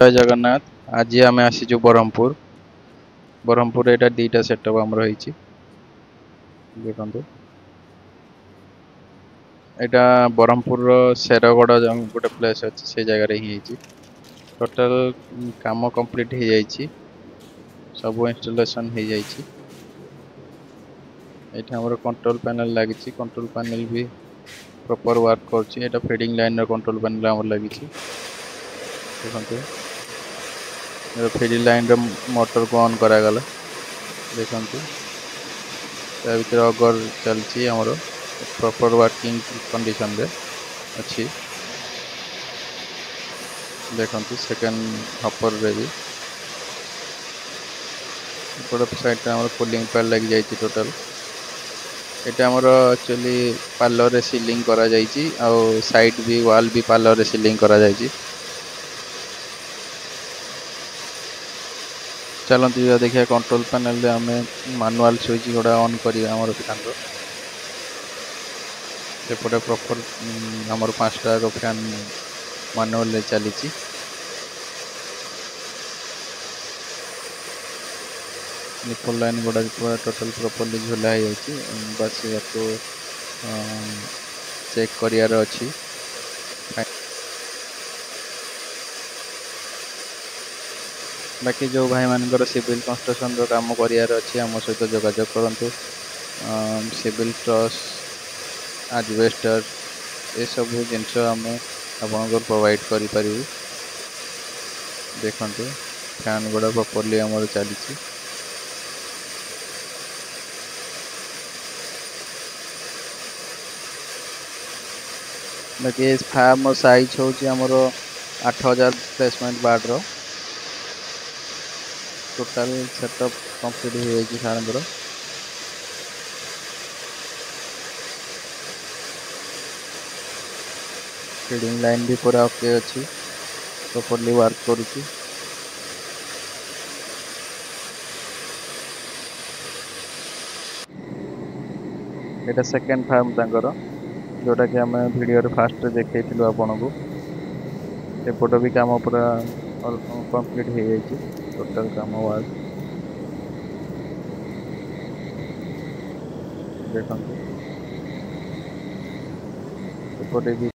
जय जगन्नाथ। आज आम आसीचु ब्रह्मपुर। ब्रह्मपुर एटा दीटा सेटअप आमर होईची। देखंतु एटा ब्रह्मपुर रो शेरगड़ गोटे प्लेस अछि से जगह रे ही होईची। टोटल काम कंप्लीट हो जाईची। सब इंस्टॉलेशन हो जाईची। एठा हमर कंट्रोल पैनल लागिची। कंट्रोल पैनल भी प्रॉपर वर्क करची। एटा फीडिंग लाइन रो कंट्रोल पैनल हमर लागिची। देखंतु फीडिंग लाइन रो मोटर को ऑन करा गला। देखंतु ता भीतर अगर चलची हमरो प्रॉपर वर्किंग कंडीशन रे अच्छी। देखंतु सेकंड हॉपर रे भी बड़ साइड रे हमर कूलिंग पैड लगी जाईची। टोटल एटा हमर एक्चुअली पार्लर रे सीलिंग करा जाईची और साइड भी वॉल भी पार्लर रे सीलिंग करा जाईची। चलंतु या देखिया कंट्रोल पैनल रे हमें मैनुअल स्विच गोडा ऑन करिया हमर फैन रो। एपटे प्रॉपर हमर 5टा रो फैन मैनुअल रे चलीची। निपल लाइन गोडा पूरा टोटल प्रॉपर्ली झुला है जाईची। बस याको चेक करियार अछि। बाकी जो भाई मानकर सिविल कंस्ट्रक्शन रो काम करियार अछि हम सहित जोगाजोग करंतु। सिविल ट्रस एडवेस्टर ए सब जिनस आम आपन प्रोवाइड करि परिबु। देखंतु फैन गुडा प्रॉपर्ली हमर चलीची। बाकी फार्म साइज होची हमर 8000 प्लेसमेंट बार्ड रो। टोटल सेटअप कंप्लीट हो जाईची सारंगर। फीडिंग लाइन भी पूरा ओके अछि। प्रॉपर्ली वर्क करूची। एटा सेकंड फार्म तांकर जोटा कि हमें वीडियो रे फास्ट रे देखैथिलु आपन को। एपट भी काम पूरा कंप्लीट हो जाईची। टोटल काम वर्क देखंतु एपटे भी